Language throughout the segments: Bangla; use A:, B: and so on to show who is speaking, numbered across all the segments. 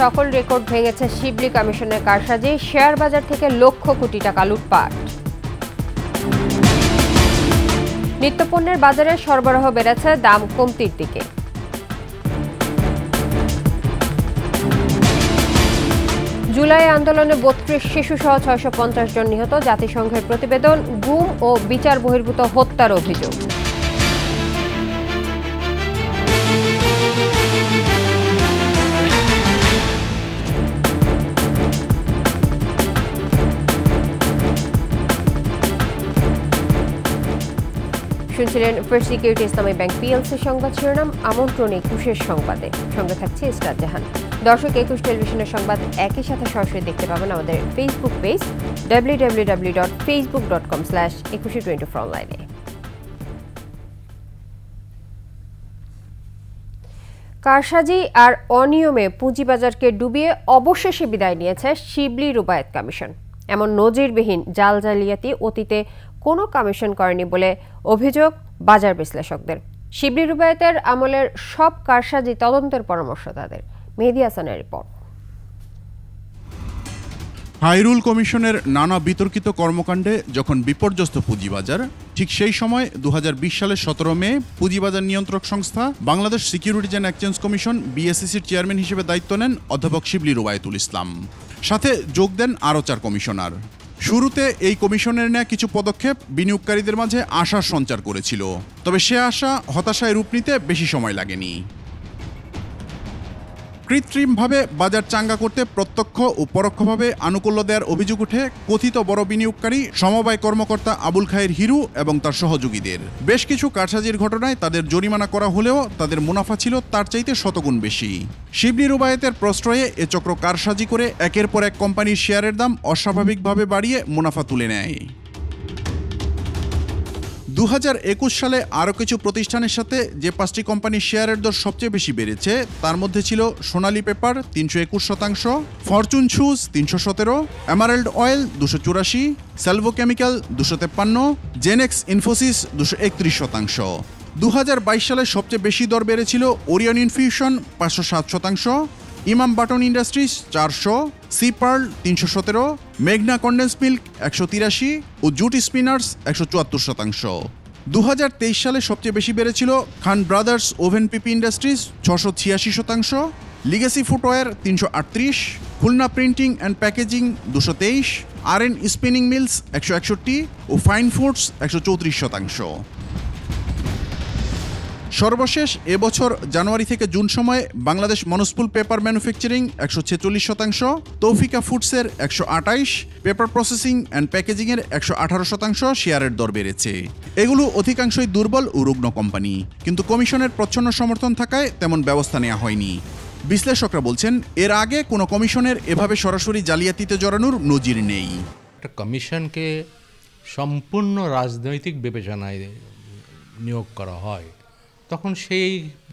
A: সকল রেকর্ড ভেঙেছে শিবলি কমিশনের কারসাজি, শেয়ার বাজার থেকে লক্ষ কোটি টাকা লুটপাট। নিত্যপণ্যের বাজারে সরবরাহ বেড়েছে, দাম কমতির দিকে। জুলাই আন্দোলনে ৩২ শিশুসহ ৬৫০ জন নিহত, জাতিসংঘের প্রতিবেদন। গুম ও বিচার বহির্ভূত হত্যার অভিযোগ। শুনছিলেন ফার্স্ট সিকিউরিটি ইসলামী ব্যাংক পিএলসি সংবাদ শিরোনাম। আমন্ত্রণ ২১-এর সংবাদে, সঙ্গে থাকছে ইসরাত জাহান। দর্শক, ২১ টেলিভিশনের সংবাদ একই সাথে সরাসরি দেখতে পাবেন আমাদের ফেসবুক পেজ www.facebook.com/2124online। কারসাজি আর অনিয়মে পুঁজিবাজারকে ডুবিয়ে অবশেষে বিদায় নিয়েছে শিবলি রুবায়েত কমিশন। এমন নজিরবিহীন জাল জালিয়াতি অতীতে কোনো কমিশন করেনি বলে অভিযোগ বাজার বিশ্লেষকদের। শিবলি রুবায়েতের আমলের সব কারসাজি তদন্তের পরামর্শ তাদের। মেহেদী হাসানের রিপোর্ট।
B: হাইরুল কমিশনের নানা বিতর্কিত কর্মকাণ্ডে যখন বিপর্যস্ত পুঁজিবাজার, ঠিক সেই সময় ২০২০ সালের ১৭ মে পুঁজিবাজার নিয়ন্ত্রক সংস্থা Bangladesh securities and exchange commission বিএসইসির চেয়ারম্যান হিসেবে দায়িত্ব নেন অধ্যাপক শিবলি রুবায়েতুল ইসলাম। সাথে যোগ দেন আরও ৪ কমিশনার। শুরুতে এই কমিশনের নেওয়া কিছু পদক্ষেপ বিনিয়োগকারীদের মাঝে আশার সঞ্চার করেছিল, তবে সে আশা হতাশায় রূপ নিতে বেশি সময় লাগেনি। কৃত্রিমভাবে বাজার চাঙ্গা করতে প্রত্যক্ষ ও পরোক্ষভাবে আনুকূল্য দেওয়ার অভিযোগ উঠে কথিত বড় বিনিয়োগকারী সমবায় কর্মকর্তা আবুল খায়ের হিরু এবং তার সহযোগীদের। বেশ কিছু কারসাজির ঘটনায় তাদের জরিমানা করা হলেও তাদের মুনাফা ছিল তার চাইতে শতগুণ বেশি। শিবলি রুবায়েতের প্রশ্রয়ে এ চক্র কারসাজি করে একের পর এক কোম্পানির শেয়ারের দাম অস্বাভাবিকভাবে বাড়িয়ে মুনাফা তুলে নেয়। ২০২১ সালে আরও কিছু প্রতিষ্ঠানের সাথে যে ৫টি কোম্পানির শেয়ারের দর সবচেয়ে বেশি বেড়েছে তার মধ্যে ছিল Sonali paper ৩২১%, fortune shoes ৩১৭, emerald oil ২৮৪, Salvo chemical ২৫৩, Genex Infosys ২৩১%। ২০২২ সালে সবচেয়ে বেশি দর বেড়েছিল Orion infusion ৫০৭%, Imam button industries ৪০০, sea pearl ৩১৭, মেঘনা কন্ডেন্স মিল্ক ১৮৩ ও জুট স্পিনার্স ১৭৪%। ২০২৩ সালে সবচেয়ে বেশি বেড়েছিল Khan brothers woven PP industries ৬৮৬%, legacy footwear ৩৩৮, Khulna printing and packaging ২২৩, RN spinning mills ১৬১ ও ফাইন ফুডস ১৩৪%। সর্বশেষ এবছর জানুয়ারি থেকে জুন সময়ে Bangladesh monospool paper manufacturing ১৪৬%, Tofika ফুডসের ১২৮, পেপার প্রসেসিং অ্যান্ড প্যাকেজিংয়ের ১১৮% শেয়ারের দর বেড়েছে। এগুলো অধিকাংশই দুর্বল ও রুগ্ন কোম্পানি, কিন্তু কমিশনের প্রচ্ছন্ন সমর্থন থাকায় তেমন ব্যবস্থা নেওয়া হয়নি। বিশ্লেষকরা বলছেন এর আগে কোনো কমিশনের এভাবে সরাসরি জালিয়াতিতে জড়ানোর নজির নেই।
C: একটা কমিশনকে সম্পূর্ণ রাজনৈতিক বিবেচনায় নিয়োগ করা হয়, তখন সেই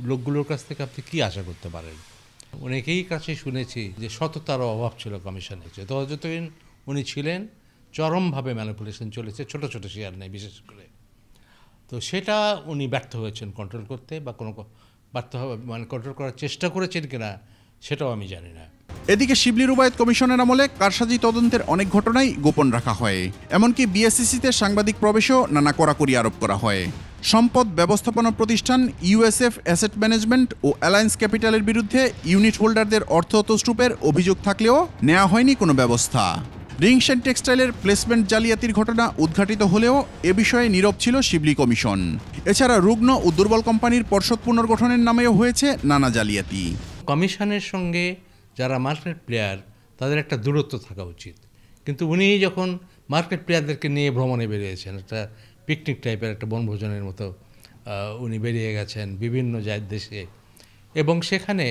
C: লোকগুলোর কাছ থেকে আপনি কি আশা করতে পারেন? অনেকেই কাছে শুনেছি যে সততার অভাব ছিল কমিশনে, যতদিন উনি ছিলেন চরমভাবে ম্যানিপুলেশন চলেছে, ছোট ছোট শেয়ার নেই বিশেষ করে। তো সেটা উনি ব্যর্থ হয়েছেন কন্ট্রোল করতে, বা কোনো ব্যর্থ মানে কন্ট্রোল করার চেষ্টা করেছেন কিনা সেটাও আমি জানি না।
B: এদিকে শিবলি রুবায়েত কমিশনের আমলে কারসাজি তদন্তের অনেক ঘটনাই গোপন রাখা হয়, এমনকি বিএসইসিতে সাংবাদিক প্রবেশও নানা কড়াকড়ি আরোপ করা হয়। সম্পদ ব্যবস্থাপনা প্রতিষ্ঠান ইউএসএফ অ্যাসেট ম্যানেজমেন্ট ও অ্যালায়েন্স ক্যাপিটালের বিরুদ্ধে ইউনিট হোল্ডারদের অর্থ তছরূপের অভিযোগ থাকলেও নেওয়া হয়নি কোনো ব্যবস্থা। রিংস অ্যান্ড টেক্সটাইলের প্লেসমেন্ট জালিয়াতির ঘটনা উদ্ঘাটিত হলেও এ বিষয়ে নীরব ছিল শিবলি কমিশন। এছাড়া রুগ্ন ও দুর্বল কোম্পানির পর্ষদ পুনর্গঠনের নামেও হয়েছে নানা জালিয়াতি।
C: কমিশনের সঙ্গে যারা মার্কেট প্লেয়ার তাদের একটা দূরত্ব থাকা উচিত, কিন্তু উনি যখন মার্কেট প্লেয়ারদেরকে নিয়ে ভ্রমণে বেরিয়েছেন, একটা পিকনিক টাইপের একটা বনভোজনের মতো উনি বেরিয়ে গেছেন বিভিন্ন দেশে, এবং সেখানে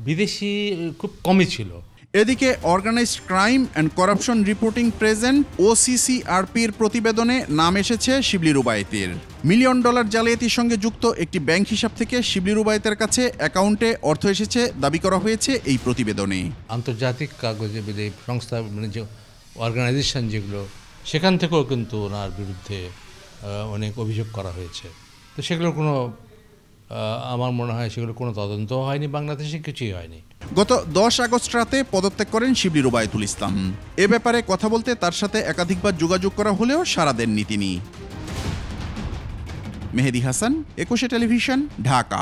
C: বিদেশি খুব কমই ছিল।
B: এদিকে organized crime and corruption reporting project OCCRPর প্রতিবেদনে নাম এসেছে শিবলি রুবায়েতের। $1 মিলিয়ন জালিয়াতির সঙ্গে যুক্ত একটি ব্যাংক হিসাব থেকে শিবলি রুবায়েতের কাছে অ্যাকাউন্টে অর্থ এসেছে দাবি করা হয়েছে এই প্রতিবেদনে।
C: আন্তর্জাতিক কাগজে সংস্থা মানে যে অর্গানাইজেশন যেগুলো, সেখান থেকেও কিন্তু ওনার বিরুদ্ধে অনেক অভিযোগ করা হয়েছে। তো সেগুলোর কোনো আমার মনে হয় সেগুলো কোনো তদন্তও হয়নি, বাংলাদেশে কিছুই হয়নি।
B: গত 10 আগস্ট রাতে পদত্যাগ করেন শিবলি রুবায়েতুল ইসলাম। এ ব্যাপারে কথা বলতে তার সাথে একাধিকবার যোগাযোগ করা হলেও সাড়া দেননি তিনি। মেহেদি হাসান, 21 টেলিভিশন, ঢাকা।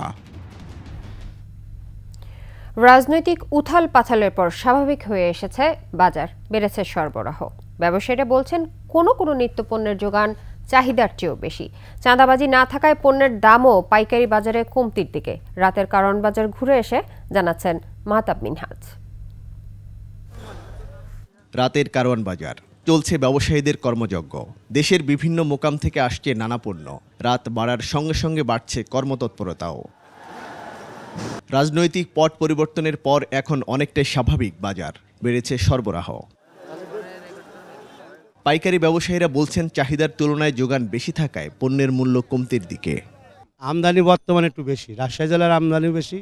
A: রাজনৈতিক উথাল পাথালের পর স্বাভাবিক হয়ে এসেছে বাজার, বেড়েছে সরবরাহ। ব্যবসায়ীরা বলছেন কোনো কোনো নিত্যপণ্যের যোগান চাহিদার চেয়েও বেশি। চাঁদাবাজি না থাকায় পণ্যের দামও পাইকারি বাজারে কমতির দিকে। রাতের কারণ বাজার ঘুরে এসে জানাচ্ছেন মাহতাব মিনহাজ।
D: রাতের কারওয়ান বাজার চলছে ব্যবসায়ীদের কর্মযজ্ঞ। দেশের বিভিন্ন মোকাম থেকে আসছে নানা পণ্য। রাত বাড়ার সঙ্গে সঙ্গে বাড়ছে কর্মতৎপরতাও। রাজনৈতিক পট পরিবর্তনের পর এখন অনেকটাই স্বাভাবিক বাজার, বেড়েছে সরবরাহ। পাইকারি ব্যবসায়ীরা বলছেন চাহিদার তুলনায় যোগান বেশি থাকায় পণ্যের মূল্য কমতির দিকে।
E: আমদানি বর্তমানে একটু বেশি, রাজশাহী জেলার আমদানিও বেশি,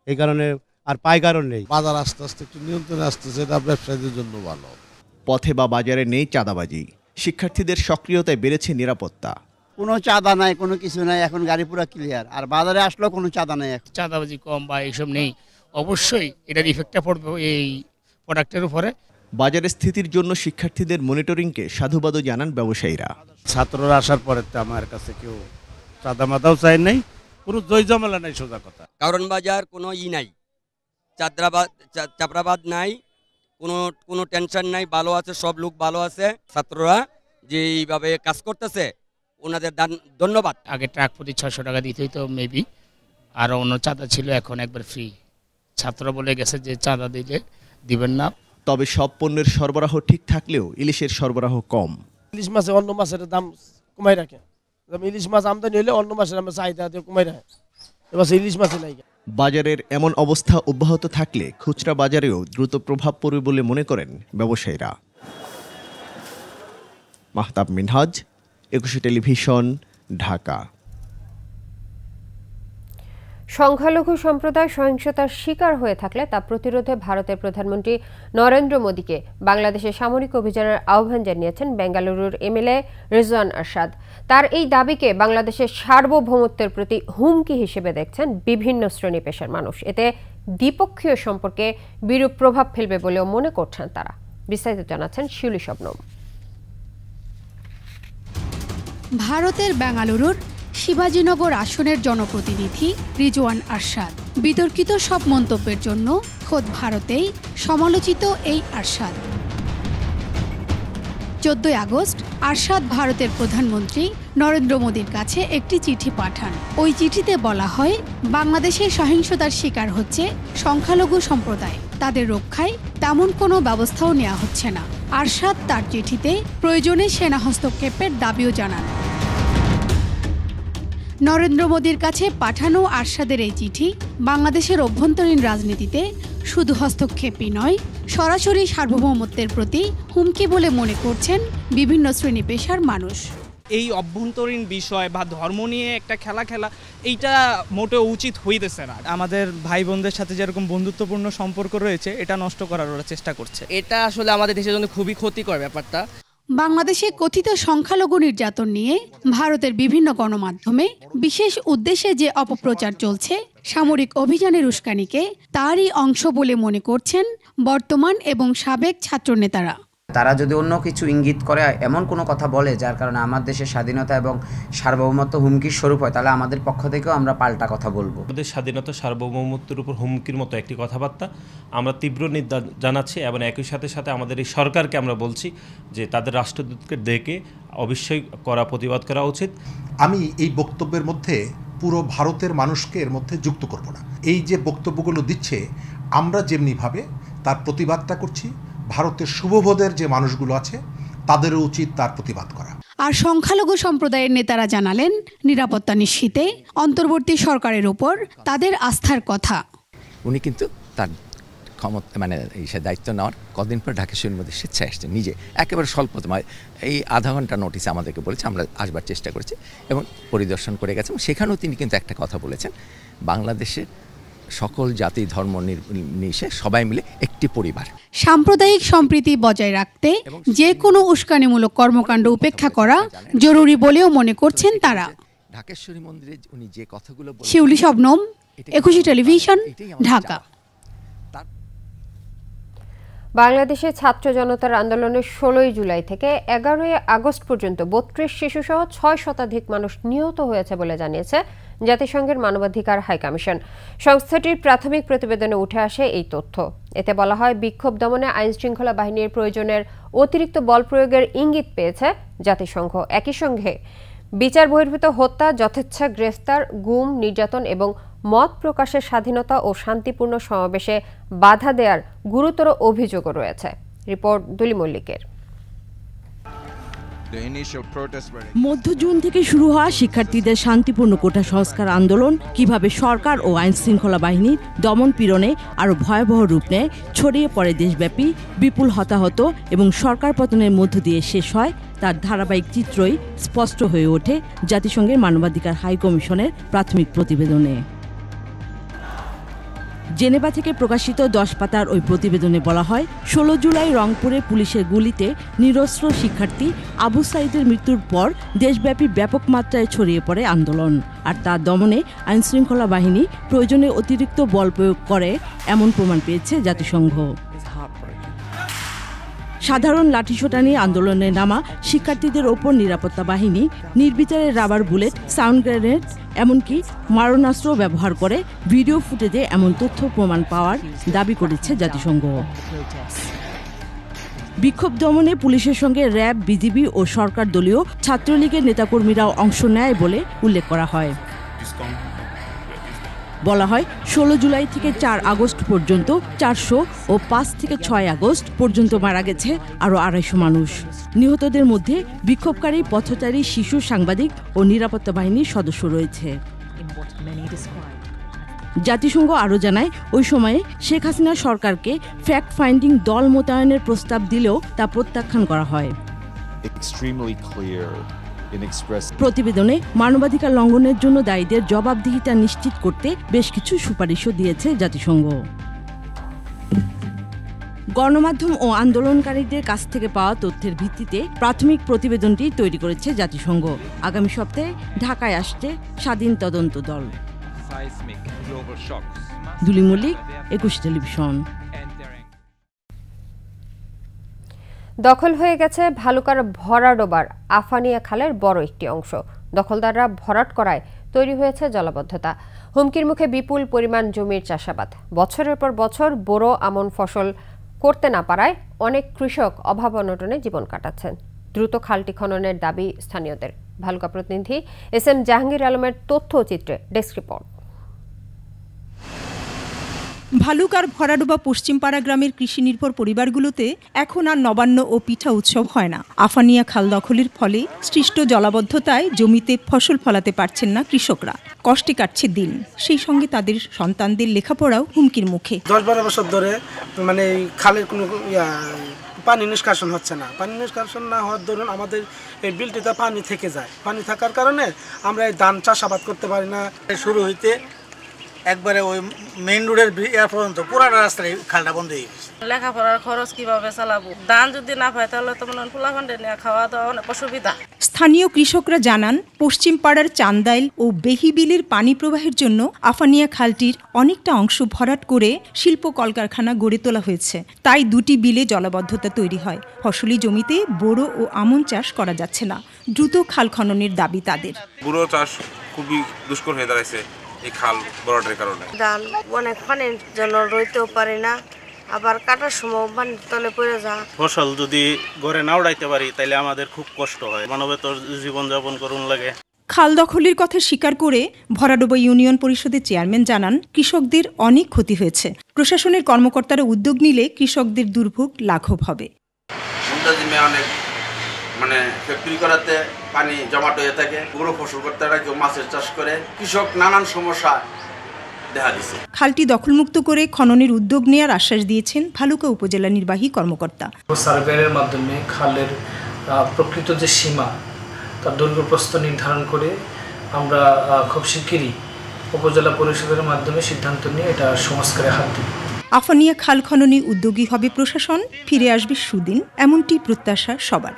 E: এই কারণে আর পাইকারও নেই।
F: বাজার আস্তে আস্তে একটু নিয়ন্ত্রণে আসতেছে, এটা ব্যবসায়ীদের জন্য ভালো।
D: পথে বা বাজারে নেই চাঁদাবাজি। শিক্ষার্থীদের সক্রিয়তায় বেড়েছে নিরাপত্তা।
G: কোনো চাঁদা নাই, কোনো কিছু নাই, এখন গাড়ি পুরো ক্লিয়ার। আর বাজারে আসলেও কোনো চাঁদা নাই,
H: চাঁদাবাজি কম বা এইসব নেই। অবশ্যই এটার ইফেক্টটা পড়বে এই প্রোডাক্টের উপরে।
D: বাজারের স্থিতির জন্য শিক্ষার্থীদের মনিটরিংকে সাধুবাদও জানান ব্যবসায়ীরা।
E: ছাত্ররা আসার পরে তো আমার কাছে কেউ চাঁদা মাথাও চাই নাই, কোনো জয় জমেলা নাই, সোজা কথা।
I: কারণ বাজার কোনো নাই, চাপড়াবাদ নাই, কোনো টেনশন নাই, ভালো আছে, সব লোক ভালো আছে। ছাত্ররা যেইভাবে কাজ করতেছে ওনাদের ধন্যবাদ।
H: আগে ট্রাক প্রতি 600 টাকা দিতে হইতো মেবি, আর অন্য চাঁদা ছিল, এখন একবার ফ্রি। ছাত্র বলে গেছে যে চাঁদা দিলে দিবেন না।
D: তবে সব পণ্যের সরবরাহ ঠিক থাকলেও ইলিশের সরবরাহ কম।
J: ইলিশ মাছে অন্য মাছের দাম কমাই রাখে। ইলিশ মাছ আমদানি হলে অন্য মাছের আমরা চাহিদা দিয়ে কমাই রাখে, এবার ইলিশ মাছে নাই।
D: বাজারের এমন অবস্থা অব্যাহত থাকলে খুচরা বাজারেও দ্রুত প্রভাব পড়বে বলে মনে করেন ব্যবসায়ীরা। মাহতাব মিনহাজ, 21 টেলিভিশন, ঢাকা।
A: সংখ্যালঘু সম্প্রদায় সহিংসতার শিকার হয়ে থাকলে তা প্রতিরোধে ভারতের প্রধানমন্ত্রী নরেন্দ্র মোদীকে বাংলাদেশে সামরিক অভিযানের আহ্বান জানিয়েছেন বেঙ্গালুরুর এমএলএ রিজওয়ান আরশাদ। তার এই দাবিকে বাংলাদেশের সার্বভৌমত্বের প্রতি হুমকি হিসেবে দেখছেন বিভিন্ন শ্রেণী পেশার মানুষ। এতে দ্বিপক্ষীয় সম্পর্কে বিরূপ প্রভাব ফেলবে বলেও মনে করছেন তারা। বিস্তারিত জানাচ্ছেন শিউলি শবনম।
K: ভারতের বেঙ্গালুরুর শিবাজীনগর আসনের জনপ্রতিনিধি রিজওয়ান আরশাদ। বিতর্কিত সব মন্তব্যের জন্য খোদ ভারতেই সমালোচিত এই আরশাদ। 14 আগস্ট আরশাদ ভারতের প্রধানমন্ত্রী নরেন্দ্র মোদীর কাছে একটি চিঠি পাঠান। ওই চিঠিতে বলা হয়, বাংলাদেশে সহিংসতার শিকার হচ্ছে সংখ্যালঘু সম্প্রদায়, তাদের রক্ষায় তেমন কোনো ব্যবস্থাও নেওয়া হচ্ছে না। আরশাদ তার চিঠিতে প্রয়োজনে সেনা হস্তক্ষেপের দাবিও জানান। নরেন্দ্র মোদীর কাছে পাঠানো আরশাদের এই চিঠি বাংলাদেশের অভ্যন্তরীণ রাজনীতিতে শুধু হস্তক্ষেপই নয়, সরাসরি সার্বভৌমত্বের প্রতি হুমকি বলে মনে করছেন বিভিন্ন শ্রেণী পেশার মানুষ।
L: এই অভ্যন্তরীণ বিষয় বা ধর্ম নিয়ে একটা খেলা এইটা মোটেও উচিত হইতেছে না। আমাদের ভাই বোনদের সাথে যেরকম বন্ধুত্বপূর্ণ সম্পর্ক রয়েছে, এটা নষ্ট করার ওরা চেষ্টা করছে।
I: এটা আসলে আমাদের দেশের জন্য খুবই ক্ষতিকর ব্যাপারটা।
K: বাংলাদেশে কথিত সংখ্যালঘু নির্যাতন নিয়ে ভারতের বিভিন্ন গণমাধ্যমে বিশেষ উদ্দেশ্যে যে অপপ্রচার চলছে, সামরিক অভিযানের উস্কানিকে তারই অংশ বলে মনে করছেন বর্তমান এবং সাবেক ছাত্রনেতারা।
M: তারা যদি অন্য কিছু ইঙ্গিত করে, এমন কোনো কথা বলে যার কারণে আমার দেশের স্বাধীনতা এবং সার্বভৌমত্ব হুমকির স্বরূপ হয়, তাহলে আমাদের পক্ষ থেকেও আমরা পাল্টা কথা বলবো।
N: আমাদের স্বাধীনতা সার্বভৌমত্বের উপর হুমকির মতো একটি কথাবার্তা আমরা তীব্র নিন্দা জানাচ্ছি এবং একই সাথে আমাদের এই সরকারকে আমরা বলছি যে তাদের রাষ্ট্রদূতকে ডেকে অবশ্যই কড়া প্রতিবাদ করা উচিত।
O: আমি এই বক্তব্যের মধ্যে পুরো ভারতের মানুষকে এর মধ্যে যুক্ত করব না। এই যে বক্তব্যগুলো দিচ্ছে, আমরা যেমনিভাবে তার প্রতিবাদটা করছি, ভারতের শুভবোধের যে মানুষগুলো আছে তাদেরও উচিত তার প্রতিবাদ করা।
K: আর সংখ্যালঘু সম্প্রদায়ের নেতারা জানালেন, নিরাপত্তা নিশ্চিতে অন্তর্বর্তী সরকারের উপর তাদের আস্থার কথা।
P: উনি কিন্তু তার ক্ষমতা দায়িত্ব নেওয়ার কদিন পর ঢাকেশ্বরীর মধ্যে স্বেচ্ছায় আসছেন নিজে, একেবারে স্বল্প এই আধা ঘন্টা নোটিসে আমাদেরকে বলেছে, আমরা আসবার চেষ্টা করেছি এবং পরিদর্শন করে গেছেন। সেখানেও তিনি কিন্তু একটা কথা বলেছেন, বাংলাদেশের সকল জাতি ধর্ম নির্বিশেষে সবাই মিলে একটি পরিবার।
K: সাম্প্রদায়িক সম্প্রীতি বজায় রাখতে যে কোনো উস্কানিমূলক কর্মকাণ্ড উপেক্ষা করা জরুরি বলেও মনে করছেন তারা।
P: ঢাকেশ্বরী মন্দিরে উনি যে কথাগুলো
K: শিউলি শবনম, 21 টেলিভিশন, ঢাকা।
A: বাংলাদেশে ছাত্র জনতার আন্দোলনের 16 জুলাই থেকে 11 আগস্ট পর্যন্ত 32 শিশুসহ 6 শতাধিক মানুষ নিহত হয়েছে বলে জানিয়েছে জাতিসংঘের মানবাধিকার হাই কমিশন। সংস্থাটির প্রাথমিক প্রতিবেদনে উঠে আসে এই তথ্য। এতে বলা হয়, বিক্ষোভ দমনে আইনশৃঙ্খলা বাহিনীর প্রয়োজনের অতিরিক্ত বল প্রয়োগের ইঙ্গিত পেয়েছে জাতিসংঘ। একই সঙ্গে বিচার বহির্ভূত হত্যা, যথেচ্ছা গ্রেফতার, গুম, নির্যাতন এবং মত প্রকাশের স্বাধীনতা ও শান্তিপূর্ণ সমাবেশে বাধা দেওয়ার গুরুতর অভিযোগও রয়েছে। রিপোর্ট দুলি মল্লিকের।
Q: মধ্য জুন থেকে শুরু হওয়া শিক্ষার্থীদের শান্তিপূর্ণ কোটা সংস্কার আন্দোলন কিভাবে সরকার ও আইন শৃঙ্খলা বাহিনীর দমন পীড়নে আরও ভয়াবহ রূপ নেয়, ছড়িয়ে পড়ে দেশব্যাপী, বিপুল হতাহত এবং সরকার পতনের মধ্য দিয়ে শেষ হয়, তার ধারাবাহিক চিত্রই স্পষ্ট হয়ে ওঠে জাতিসংঘের মানবাধিকার হাই কমিশনের প্রাথমিক প্রতিবেদনে। জেনেভা থেকে প্রকাশিত 10 পাতার ওই প্রতিবেদনে বলা হয়, 16 জুলাই রংপুরে পুলিশের গুলিতে নিরস্ত্র শিক্ষার্থী আবু সাইদের মৃত্যুর পর দেশব্যাপী ব্যাপক মাত্রায় ছড়িয়ে পড়ে আন্দোলন, আর তার দমনে আইনশৃঙ্খলা বাহিনী প্রয়োজনে অতিরিক্ত বল প্রয়োগ করে এমন প্রমাণ পেয়েছে জাতিসংঘ। সাধারণ লাঠিসোঁটা নিয়ে আন্দোলনে নামা শিক্ষার্থীদের ওপর নিরাপত্তা বাহিনী নির্বিচারে রাবার বুলেট, সাউন্ড গ্রেনেড, এমনকি মারণাস্ত্র ব্যবহার করে ভিডিও ফুটেজে এমন তথ্য প্রমাণ পাওয়ার দাবি করেছে জাতিসংঘ। বিক্ষোভ দমনে পুলিশের সঙ্গে র্যাব, বিজিবি ও সরকার দলীয় ছাত্রলীগের নেতাকর্মীরাও অংশ নেয় বলে উল্লেখ করা হয়। বলা হয়, 16 জুলাই থেকে 4 আগস্ট পর্যন্ত 400 ও 5 থেকে 6 আগস্ট পর্যন্ত মারা গেছে আরও 250 মানুষ। নিহতদের মধ্যে বিক্ষোভকারী, পথচারী, শিশু, সাংবাদিক ও নিরাপত্তা বাহিনীর সদস্য রয়েছে। জাতিসংঘ আরও জানায়, ওই সময়ে শেখ হাসিনা সরকারকে ফ্যাক্ট ফাইন্ডিং দল মোতায়েনের প্রস্তাব দিলেও তা প্রত্যাখ্যান করা হয়। প্রতিবেদনে মানবাধিকার লঙ্ঘনের জন্য দায়ীদের জবাবদিহিতা নিশ্চিত করতে বেশ কিছু সুপারিশও দিয়েছে জাতিসংঘ। গণমাধ্যম ও আন্দোলনকারীদের কাছ থেকে পাওয়া তথ্যের ভিত্তিতে প্রাথমিক প্রতিবেদনটি তৈরি করেছে জাতিসংঘ। আগামী সপ্তাহে ঢাকায় আসছে স্বাধীন তদন্ত দল। দুলি মল্লিক, 21 টেলিভিশন।
A: দখল হয়ে গেছে ভালুকার ভরাডোবার আফানিয়া খালের বড় একটি অংশ। দখলদাররা ভরাট করায় তৈরি হয়েছে জলাবদ্ধতা। হুমকির মুখে বিপুল পরিমাণ জমির চাষাবাদ। বছরের পর বছর বোরো, আমন ফসল করতে না পারায় অনেক কৃষক অভাব অনটনে জীবন কাটাচ্ছেন। দ্রুত খালটি খননের দাবি স্থানীয়দের। ভালুকা প্রতিনিধি SM জাহাঙ্গীর আলমের তথ্যচিত্রে ডেস্ক রিপোর্ট।
R: ভালুকার ভরাডোবা পশ্চিমপাড়া গ্রামের কৃষি নির্ভর পরিবারগুলোতে এখন আর নবান্ন ও পিঠা উৎসব হয় না। আফানিয়া খাল দখলের ফলে সৃষ্ট জলাবদ্ধতায় জমিতে ফসল ফলাতে পারছেন না কৃষকরা। কষ্টে কাটছে দিন, সেই সঙ্গে তাদের সন্তানদের লেখাপড়াও হুমকির মুখে।
J: 10-12 বছর ধরে মানে খালের কোনো পানি নিষ্কাশন হচ্ছে না। পানি নিষ্কাশন না হওয়ার দরুন আমাদের এই বিলটিতে পানি থেকে যায়। পানি থাকার কারণে আমরা এই ধান চাষাবাদ করতে পারি না।
S: শুরু হইতে একবারে ওই মেইন রোডের পর্যন্ত পুরাটা রাস্তায় খালটা বন্ধ হয়ে গেছে।
T: লেখাপড়ার খরচ কিভাবে চালাবো? ধান যদি না পায় তাহলে তো মনে হয় পোলাপান্ডে নিয়ে খাওয়া দাওয়া অনেক অসুবিধা।
R: স্থানীয় কৃষকরা জানান, পশ্চিম পাড়ার চান্দাইল ও বেহিবিলের পানি প্রবাহের জন্য আফানিয়া খালটির অনেকটা অংশ ভরাট করে শিল্প কলকারখানা গড়ে তোলা হয়েছে। তাই দুটি বিলে জলাবদ্ধতা তৈরি হয়। ফসলি জমিতে বোরো ও আমন চাষ করা যাচ্ছে না। দ্রুত খাল খননের দাবি তাদের।
U: বোরো চাষ খুবই দুষ্কর হয়ে দাঁড়াইছে এই খাল ভরাটের কারণে।
T: ধান অনেক পানির জন্য রইতেও পারে না, আবার কাটার সময় পানির তলে পড়ে যায়।
E: ফসল যদি ঘরে না উড়াইতে পারি তাহলে আমাদের খুব কষ্ট হয়, মানবেতর জীবনযাপন করুন লাগে।
R: খাল দখলের কথা স্বীকার করে ভরাডোবা ইউনিয়ন পরিষদের চেয়ারম্যান জানান, কৃষকদের অনেক ক্ষতি হয়েছে। প্রশাসনের কর্মকর্তারা উদ্যোগ নিলে কৃষকদের দুর্ভোগ লাঘব হবে।
S: মানে ফ্যাক্টরি করাতে পানি জমাট হয়ে থাকে, পুরো ফসল করতে কেউ মাছের চাষ করে, কৃষক নানান সমস্যা দেখা দিচ্ছে।
R: খালটি দখলমুক্ত করে খননের উদ্যোগ নেওয়ার আশ্বাস দিয়েছেন ভালুকা উপজেলা নির্বাহী কর্মকর্তা।
V: সার্ভের মাধ্যমে খালের প্রকৃত যে সীমা, তার দৈর্ঘ্য প্রস্থ নির্ধারণ করে আমরা খুব শিগগিরই উপজেলা পরিষদের মাধ্যমে সিদ্ধান্ত নিয়ে এটা সংস্কারে হাত দিই।
R: আফানিয়া খাল খননে উদ্যোগী হবে প্রশাসন, ফিরে আসবে সুদিন, এমনটি প্রত্যাশা সবার।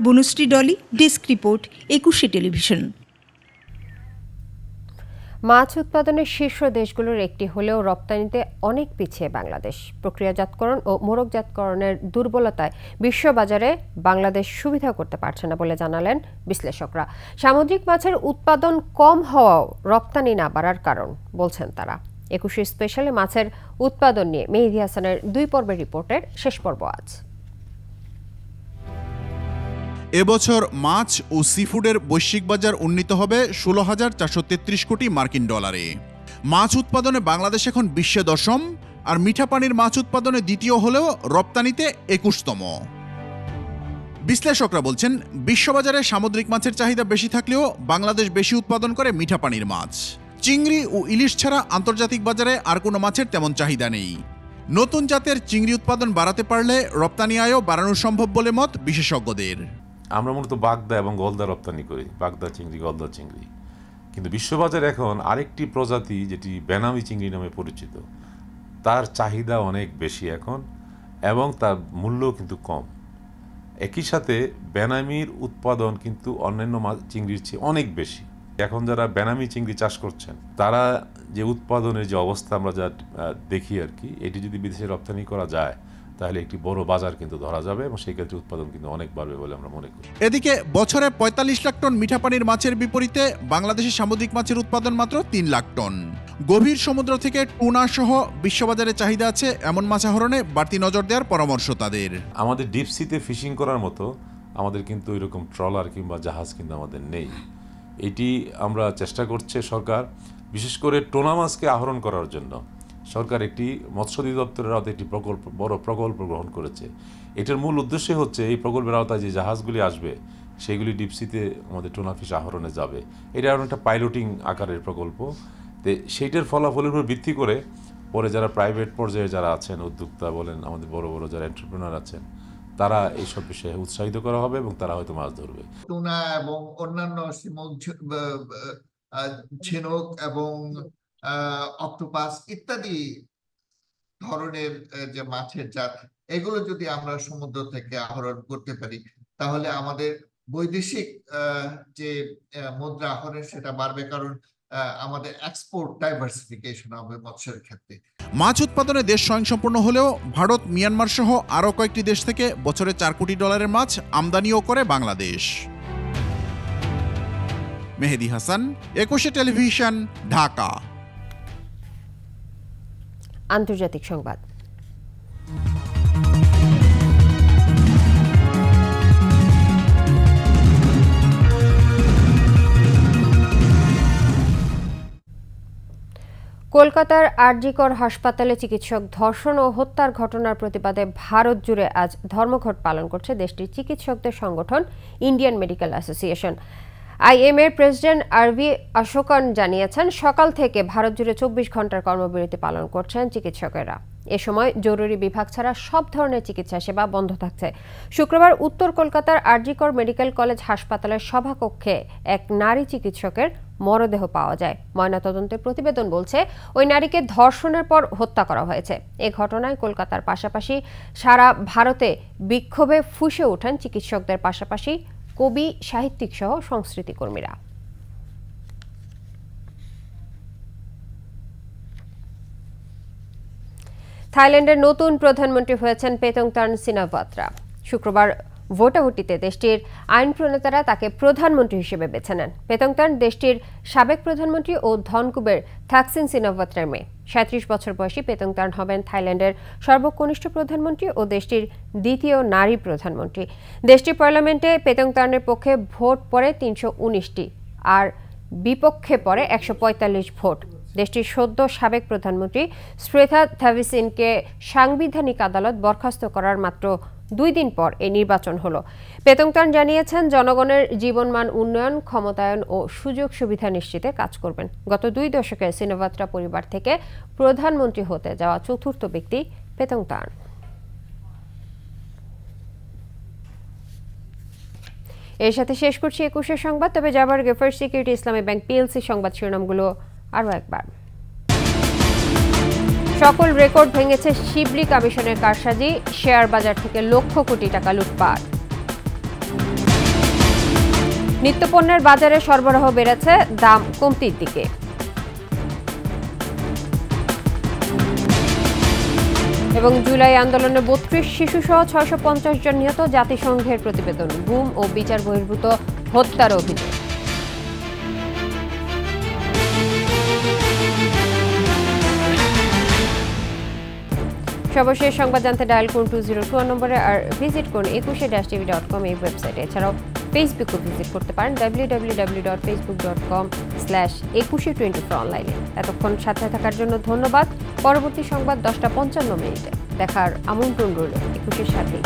R: Banushri Dolly, desk report, 21 television.
A: মাছ উৎপাদনের শীর্ষ দেশগুলোর একটি হলেও রপ্তানিতে অনেক পিছিয়ে বাংলাদেশ। প্রক্রিয়াজাতকরণ ও মোড়কজাতকরণের দুর্বলতায় বিশ্ববাজারে বাংলাদেশ সুবিধা করতে পারছে না বলে জানালেন বিশ্লেষকরা। সামুদ্রিক মাছের উৎপাদন কম হওয়াও রপ্তানি না বাড়ার কারণ বলছেন তারা। ২১ স্পেশালে মাছের উৎপাদন নিয়ে মেহেদী হাসানের ২ পর্বের রিপোর্টের শেষ পর্ব আজ।
B: এবছর মাছ ও সিফুডের বৈশ্বিক বাজার উন্নীত হবে ১৬,৪৩৩ কোটি মার্কিন ডলারে। মাছ উৎপাদনে বাংলাদেশ এখন বিশ্বে ১০ম, আর মিঠা পানির মাছ উৎপাদনে দ্বিতীয় হলেও রপ্তানিতে ২১তম। বিশ্লেষকরা বলছেন, বিশ্ববাজারে সামুদ্রিক মাছের চাহিদা বেশি থাকলেও বাংলাদেশ বেশি উৎপাদন করে মিঠা পানির মাছ। চিংড়ি ও ইলিশ ছাড়া আন্তর্জাতিক বাজারে আর কোনো মাছের তেমন চাহিদা নেই। নতুন জাতের চিংড়ি উৎপাদন বাড়াতে পারলে রপ্তানি আয়ও বাড়ানো সম্ভব বলে মত বিশেষজ্ঞদের।
C: আমরা মূলত বাগদা এবং গলদা রপ্তানি করি, বাগদা চিংড়ি, গলদা চিংড়ি। কিন্তু বিশ্ববাজারে এখন আরেকটি প্রজাতি যেটি বেনামি চিংড়ি নামে পরিচিত, তার চাহিদা অনেক বেশি এখন এবং তার মূল্যও কিন্তু কম। একই সাথে বেনামির উৎপাদন কিন্তু অন্যান্য চিংড়ির চেয়ে অনেক বেশি। এখন যারা বেনামি চিংড়ি চাষ করছেন তারা যে উৎপাদনের যে অবস্থা আমরা যা দেখি আর কি, এটি যদি বিদেশে রপ্তানি করা যায় তাহলে একটি বড় বাজার কিন্তু ধরা যাবে এবং সেই ক্ষেত্রে উৎপাদন কিন্তু অনেক বাড়বে বলে আমরা মনে করি।
B: এদিকে বছরে ৪৫ লাখ টন মিঠা পানির মাছের বিপরীতে বাংলাদেশের সামুদ্রিক মাছের উৎপাদন মাত্র ৩ লাখ টন। গভীর সমুদ্র থেকে টুনা সহ বিশ্ববাজারে চাহিদা আছে এমন মাছ আহরণে বাড়তি নজর দেওয়ার পরামর্শ তাদের।
C: আমাদের ডিপসিতে ফিশিং করার মতো আমাদের কিন্তু এরকম ট্রলার কিংবা জাহাজ কিন্তু আমাদের নেই। এটি আমরা চেষ্টা করছে সরকার, বিশেষ করে টোনা মাছকে আহরণ করার জন্য সরকার একটি মৎস্য অধিদপ্তরের আওতায় একটি বড় প্রকল্প গ্রহণ করেছে। এটার মূল উদ্দেশ্য হচ্ছে এই প্রকল্পের আওতায় যে জাহাজগুলি আসবে সেগুলি ডিপসিতে আমাদের টোনা ফিশ আহরণে যাবে। এটা একটা পাইলটিং আকারের প্রকল্প। তো সেইটার ফলাফলের উপর ভিত্তি করে পরে যারা প্রাইভেট পর্যায়ে যারা আছেন, উদ্যোক্তা বলেন, আমাদের বড় বড় যারা এন্টারপ্রেনার আছেন, তারা এইসব বিষয়ে উৎসাহিত করা হবে এবং তারা হয়তো মাছ ধরবে।
W: টুনা এবং অন্যান্য ঝিনুক এবং অক্টোপাস ইত্যাদি ধরনের যে মাছের জাত, এগুলো যদি আমরা সমুদ্র থেকে আহরণ করতে পারি তাহলে আমাদের বৈদেশিক যে মুদ্রা আহরণ সেটা বাড়বে, কারণ আমাদের এক্সপোর্ট ডাইভার্সিফিকেশন হবে মৎস্যের ক্ষেত্রে।
B: মাছ উৎপাদনে দেশ স্বয়ংসম্পূর্ণ হলেও ভারত, মিয়ানমার সহ আরও কয়েকটি দেশ থেকে বছরে ৪ কোটি ডলারের মাছ আমদানিও করে বাংলাদেশ। মেহেদী হাসান, ২১ টেলিভিশন, ঢাকা।
A: আন্তর্জাতিক সংবাদ। কলকাতার আরজিকর হাসপাতালে চিকিৎসক ধর্ষণ ও হত্যার ঘটনার প্রতিবাদে ভারত জুড়ে আজ ধর্মঘট পালন করছে দেশটির চিকিৎসকদের সংগঠন ইন্ডিয়ান মেডিকেল অ্যাসোসিয়েশন। আইএম এর প্রেসিডেন্ট আরভি অশোকন জানিয়েছেন, সকাল থেকে ভারত জুড়ে ২৪ ঘন্টার কর্মবিরতি পালন করছেন চিকিৎসকেরা। এ সময় জরুরি বিভাগ ছাড়া সব ধরনের চিকিৎসা সেবা বন্ধ থাকছে। শুক্রবার উত্তর কলকাতার আরজিকর মেডিকেল কলেজ হাসপাতালের সভাকক্ষে এক নারী চিকিৎসকের মরদেহ পাওয়া যায়। ময়নাতদন্তের প্রতিবেদন বলছে, ওই নারীকে ধর্ষণের পর হত্যা করা হয়েছে। এ ঘটনায় কলকাতার পাশাপাশি সারা ভারতে বিক্ষোভে ফুঁসে ওঠেন চিকিৎসকদের পাশাপাশি কবি, সাহিত্যিক সহ সংস্কৃতি কর্মীরা। থাইল্যান্ডের নতুন প্রধানমন্ত্রী হয়েছেন পেতংতার্ন সিনাওয়াত্রা। শুক্রবার ভোটাভুটিতে দেশটির আইন প্রণেতারা তাকে প্রধানমন্ত্রী হিসেবে বেছে নেন। পেতংতার্ন দেশটির সাবেক প্রধানমন্ত্রী ও ধনকুবের থাকসিন সিনাওয়াত্রার মেয়ে। ৩৭ বছর বয়সী পেতংতার্ন হবেন থাইল্যান্ডের সর্বকনিষ্ঠ প্রধানমন্ত্রী ও দেশটির দ্বিতীয় নারী প্রধানমন্ত্রী। দেশটির পার্লামেন্টে পেতংতার্নের পক্ষে ভোট পড়ে ৩১৯টি আর বিপক্ষে পড়ে ১৪৫ ভোট। দেশটির সদ্য সাবেক প্রধানমন্ত্রী শ্রেথা থাভিসিনকে সাংবিধানিক আদালত বরখাস্ত করার মাত্র ২ দিন পর এই নির্বাচন হলো। পেতংতার্ন জানিয়েছেন, জনগণের জীবনমান উন্নয়ন, ক্ষমতায়ন ও সুযোগ সুবিধা নিশ্চিতে কাজ করবেন। গত ২ দশকে সিনাওয়াত্রা পরিবার থেকে প্রধানমন্ত্রী হতে যাওয়া চতুর্থ ব্যক্তি পেতংতার্ন। এর সাথে শেষ করছি ২১ সংবাদ। তবে যাবার আগে ফার্স্ট সিকিউরিটি ইসলামী ব্যাংক পিএলসি সংবাদ শিরোনামগুলো আরও একবার। সকল রেকর্ড ভেঙেছে শিবলি কমিশনের কারসাজি, শেয়ার বাজার থেকে লক্ষ কোটি টাকা লুটপাট। নিত্যপণ্যের বাজারে সরবরাহ বেড়েছে, দাম কমতির দিকে। এবং জুলাই আন্দোলনে ৩২ শিশুসহ ৬৫০ জন নিহত, জাতিসংঘের প্রতিবেদন, গুম ও বিচার বহির্ভূত হত্যার অভিযোগ। সর্বশেষ সংবাদ জানতে ডায়াল করুন 2021 নম্বরে, আর ভিজিট করুন 21-tv.com এই ওয়েবসাইটে। এছাড়াও ফেসবুকও ভিজিট করতে পারেন www.facebook.com/2124 অনলাইনে। এতক্ষণ সাথে থাকার জন্য ধন্যবাদ। পরবর্তী সংবাদ 10টা 55 মিনিটে দেখার আমন্ত্রণ রইল। 21-এর সাথেই।